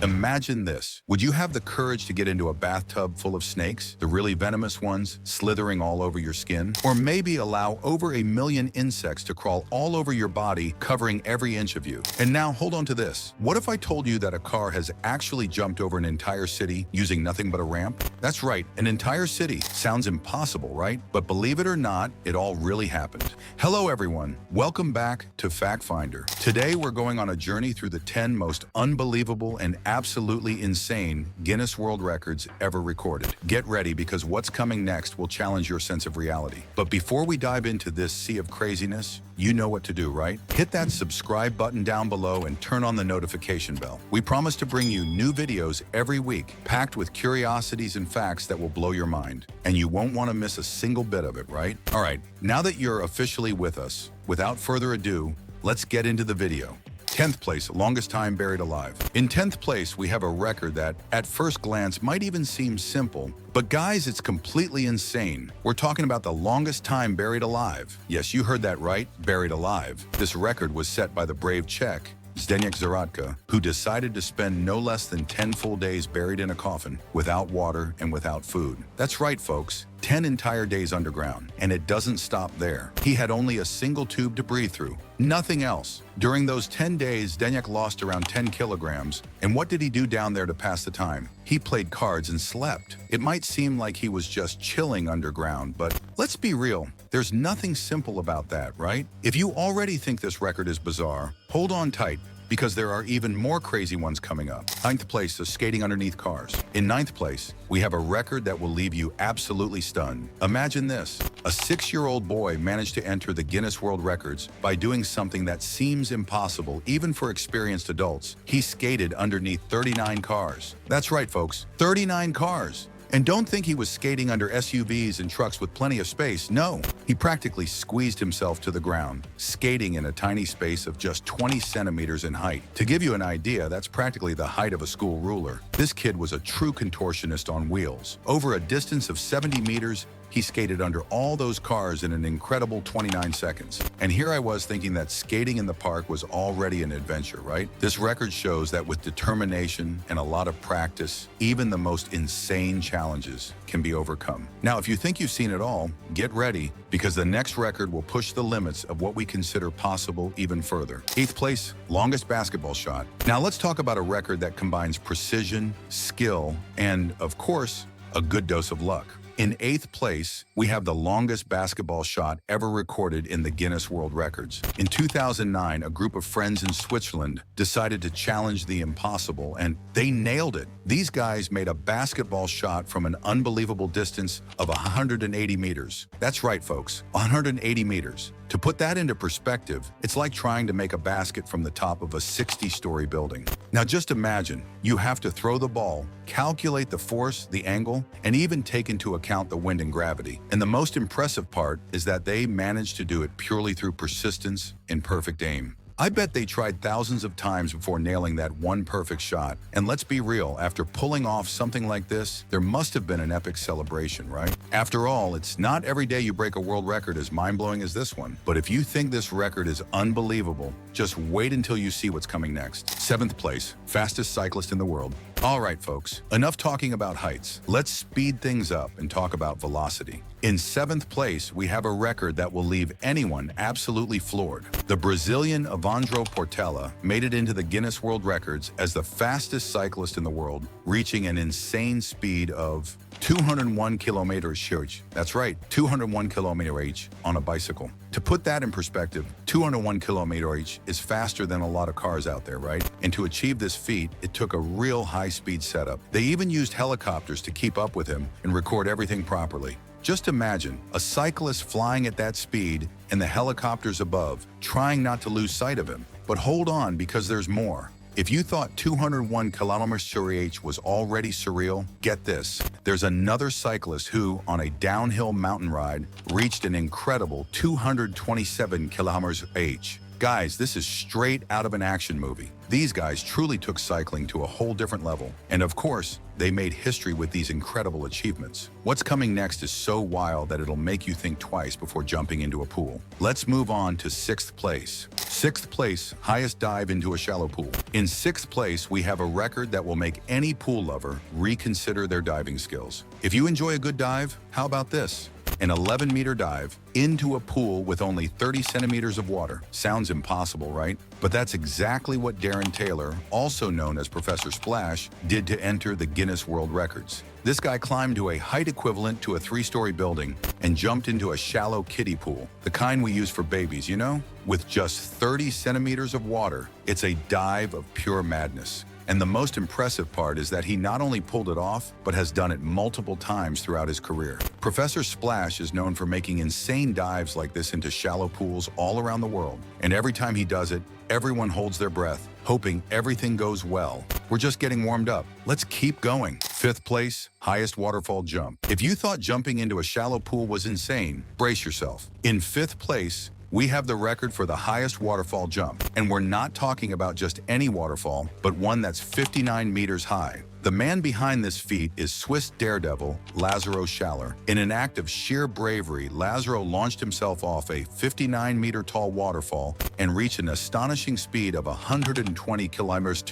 Imagine this. Would you have the courage to get into a bathtub full of snakes, the really venomous ones, slithering all over your skin? Or maybe allow over 1 million insects to crawl all over your body, covering every inch of you? And now hold on to this. What if I told you that a car has actually jumped over an entire city using nothing but a ramp? That's right, an entire city. Sounds impossible, right? But believe it or not, it all really happened. Hello everyone, welcome back to Fact Finder. Today we're going on a journey through the 10 most unbelievable and absolutely insane Guinness World Records ever recorded. Get ready because what's coming next will challenge your sense of reality. But before we dive into this sea of craziness, you know what to do, right? Hit that subscribe button down below and turn on the notification bell. We promise to bring you new videos every week, packed with curiosities and facts that will blow your mind. And you won't want to miss a single bit of it, right? All right, now that you're officially with us, without further ado, let's get into the video. 10th place, longest time buried alive. In 10th place, we have a record that, at first glance, might even seem simple. But guys, it's completely insane. We're talking about the longest time buried alive. Yes, you heard that right, buried alive. This record was set by the brave Czech, Zdeněk Zaradka, who decided to spend no less than 10 full days buried in a coffin, without water and without food. That's right, folks. 10 entire days underground, and it doesn't stop there. He had only a single tube to breathe through, nothing else. During those 10 days, Zdeněk lost around 10 kilograms, and what did he do down there to pass the time? He played cards and slept. It might seem like he was just chilling underground, but let's be real, there's nothing simple about that, right? If you already think this record is bizarre, hold on tight, because there are even more crazy ones coming up. 9th place is skating underneath cars. In 9th place, we have a record that will leave you absolutely stunned. Imagine this. A 6-year-old boy managed to enter the Guinness World Records by doing something that seems impossible even for experienced adults. He skated underneath 39 cars. That's right, folks, 39 cars. And don't think he was skating under SUVs and trucks with plenty of space. No, he practically squeezed himself to the ground, skating in a tiny space of just 20 centimeters in height. To give you an idea, that's practically the height of a school ruler. This kid was a true contortionist on wheels. Over a distance of 70 meters, he skated under all those cars in an incredible 29 seconds. And here I was thinking that skating in the park was already an adventure, right? This record shows that with determination and a lot of practice, even the most insane challenges can be overcome. Now, if you think you've seen it all, get ready, because the next record will push the limits of what we consider possible even further. 8th place, longest basketball shot. Now let's talk about a record that combines precision, skill, and, of course, a good dose of luck. In 8th place, we have the longest basketball shot ever recorded in the Guinness World Records. In 2009, a group of friends in Switzerland decided to challenge the impossible, and they nailed it. These guys made a basketball shot from an unbelievable distance of 180 meters. That's right, folks, 180 meters. To put that into perspective, it's like trying to make a basket from the top of a 60-story building. Now just imagine, you have to throw the ball, calculate the force, the angle, and even take into account the wind and gravity. And the most impressive part is that they managed to do it purely through persistence and perfect aim. I bet they tried thousands of times before nailing that one perfect shot. And let's be real, after pulling off something like this, there must have been an epic celebration, right? After all, it's not every day you break a world record as mind-blowing as this one. But if you think this record is unbelievable, just wait until you see what's coming next. 7th place, fastest cyclist in the world. All right, folks, enough talking about heights. Let's speed things up and talk about velocity. In 7th place, we have a record that will leave anyone absolutely floored. The Brazilian Evandro Portela made it into the Guinness World Records as the fastest cyclist in the world, reaching an insane speed of 201 km/h. That's right, 201 km/h on a bicycle. To put that in perspective, 201 km/h is faster than a lot of cars out there, right? And to achieve this feat, it took a real high-speed setup. They even used helicopters to keep up with him and record everything properly. Just imagine a cyclist flying at that speed and the helicopters above, trying not to lose sight of him. But hold on, because there's more. If you thought 201 km/h was already surreal, get this. There's another cyclist who, on a downhill mountain ride, reached an incredible 227 km/h. Guys, this is straight out of an action movie. These guys truly took cycling to a whole different level. And of course, they made history with these incredible achievements. What's coming next is so wild that it'll make you think twice before jumping into a pool. Let's move on to 6th place. Sixth place, highest dive into a shallow pool. In sixth place, we have a record that will make any pool lover reconsider their diving skills. If you enjoy a good dive, how about this? An 11-meter dive into a pool with only 30 centimeters of water. Sounds impossible, right? But that's exactly what Darren Taylor, also known as Professor Splash, did to enter the Guinness World Records. This guy climbed to a height equivalent to a 3-story building and jumped into a shallow kiddie pool, the kind we use for babies, you know? With just 30 centimeters of water, it's a dive of pure madness. And the most impressive part is that he not only pulled it off, but has done it multiple times throughout his career. Professor Splash is known for making insane dives like this into shallow pools all around the world. And every time he does it, everyone holds their breath, hoping everything goes well. We're just getting warmed up. Let's keep going. Fifth place, highest waterfall jump. If you thought jumping into a shallow pool was insane, brace yourself. In fifth place, we have the record for the highest waterfall jump. And we're not talking about just any waterfall, but one that's 59 meters high. The man behind this feat is Swiss daredevil Lazaro Schaller. In an act of sheer bravery, Lazaro launched himself off a 59-meter-tall waterfall and reached an astonishing speed of 120 kilometers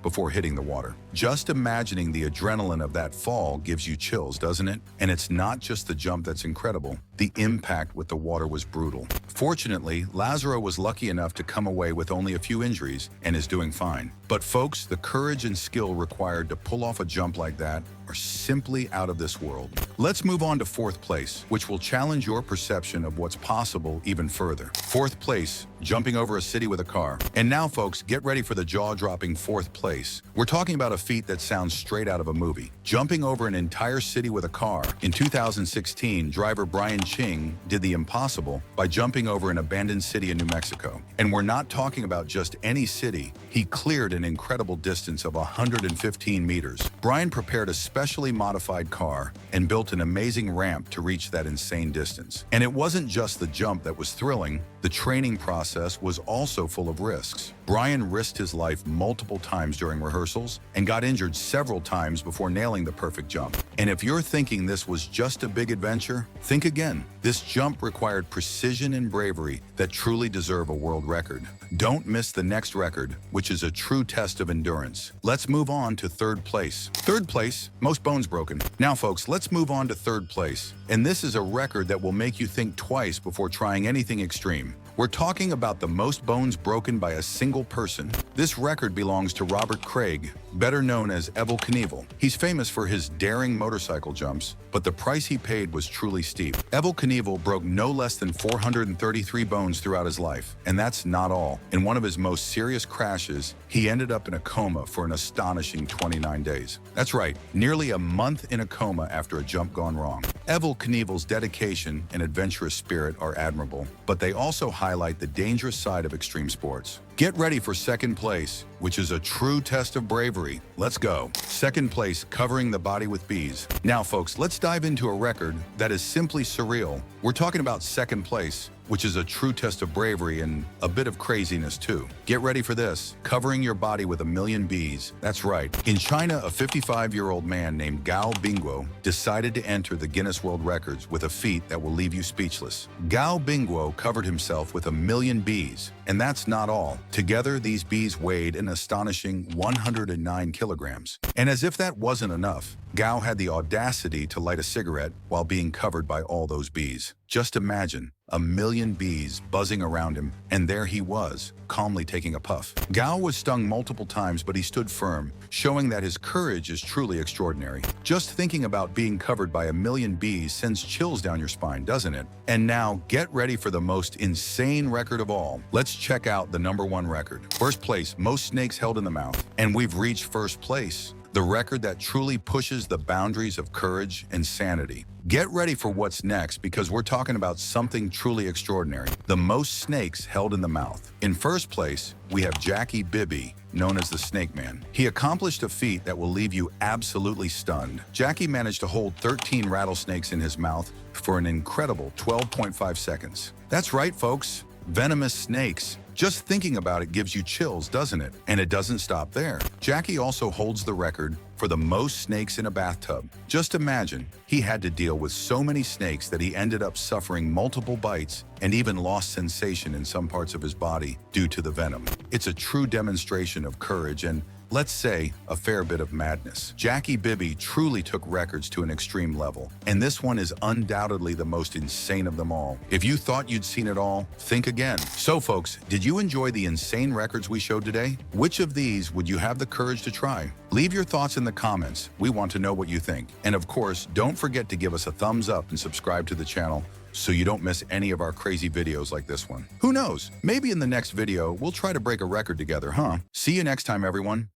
before hitting the water. Just imagining the adrenaline of that fall gives you chills, doesn't it? And it's not just the jump that's incredible. The impact with the water was brutal. Fortunately, Lazaro was lucky enough to come away with only a few injuries and is doing fine. But folks, the courage and skill required to pull off a jump like that are simply out of this world. Let's move on to fourth place, which will challenge your perception of what's possible even further. Fourth place, jumping over a city with a car. And now, folks, get ready for the jaw-dropping fourth place. We're talking about a feat that sounds straight out of a movie. Jumping over an entire city with a car. In 2016, driver Brian Ching did the impossible by jumping over an abandoned city in New Mexico. And we're not talking about just any city. He cleared an incredible distance of 115 meters. Brian prepared a specially modified car and built an amazing ramp to reach that insane distance. And it wasn't just the jump that was thrilling, the training process was also full of risks. Brian risked his life multiple times during rehearsals and got injured several times before nailing the perfect jump. And if you're thinking this was just a big adventure, think again. This jump required precision and bravery that truly deserve a world record. Don't miss the next record, which is a true test of endurance. Let's move on to third place. Third place, most bones broken. Now, folks, let's move on to third place. And this is a record that will make you think twice before trying anything extreme. We're talking about the most bones broken by a single person. This record belongs to Robert Craig, better known as Evel Knievel. He's famous for his daring motorcycle jumps, but the price he paid was truly steep. Evel Knievel broke no less than 433 bones throughout his life, and that's not all. In one of his most serious crashes, he ended up in a coma for an astonishing 29 days. That's right, nearly a month in a coma after a jump gone wrong. Evel Knievel's dedication and adventurous spirit are admirable, but they also highlight the dangerous side of extreme sports. Get ready for second place, which is a true test of bravery. Let's go. Second place, covering the body with bees. Now, folks, let's dive into a record that is simply surreal. We're talking about second place, which is a true test of bravery and a bit of craziness too. Get ready for this, covering your body with 1,000,000 bees. That's right. In China, a 55-year-old man named Gao Bingguo decided to enter the Guinness World Records with a feat that will leave you speechless. Gao Bingguo covered himself with 1,000,000 bees, and that's not all. Together, these bees weighed an astonishing 109 kilograms. And as if that wasn't enough, Gao had the audacity to light a cigarette while being covered by all those bees. Just imagine, 1,000,000 bees buzzing around him, and there he was, calmly taking a puff. Gao was stung multiple times, but he stood firm, showing that his courage is truly extraordinary. Just thinking about being covered by 1,000,000 bees sends chills down your spine, doesn't it? And now, get ready for the most insane record of all. Let's check out the #1 record. First place, most snakes held in the mouth. And we've reached first place, the record that truly pushes the boundaries of courage and sanity. Get ready for what's next, because we're talking about something truly extraordinary. The most snakes held in the mouth. In first place, we have Jackie Bibby, known as the Snake Man. He accomplished a feat that will leave you absolutely stunned. Jackie managed to hold 13 rattlesnakes in his mouth for an incredible 12.5 seconds. That's right, folks. Venomous snakes. Just thinking about it gives you chills, doesn't it? And it doesn't stop there. Jackie also holds the record for the most snakes in a bathtub. Just imagine, he had to deal with so many snakes that he ended up suffering multiple bites and even lost sensation in some parts of his body due to the venom. It's a true demonstration of courage and, let's say, a fair bit of madness. Jackie Bibby truly took records to an extreme level, and this one is undoubtedly the most insane of them all. If you thought you'd seen it all, think again. So folks, did you enjoy the insane records we showed today? Which of these would you have the courage to try? Leave your thoughts in the comments. We want to know what you think. And of course, don't forget to give us a thumbs up and subscribe to the channel so you don't miss any of our crazy videos like this one. Who knows? Maybe in the next video, we'll try to break a record together, huh? See you next time, everyone.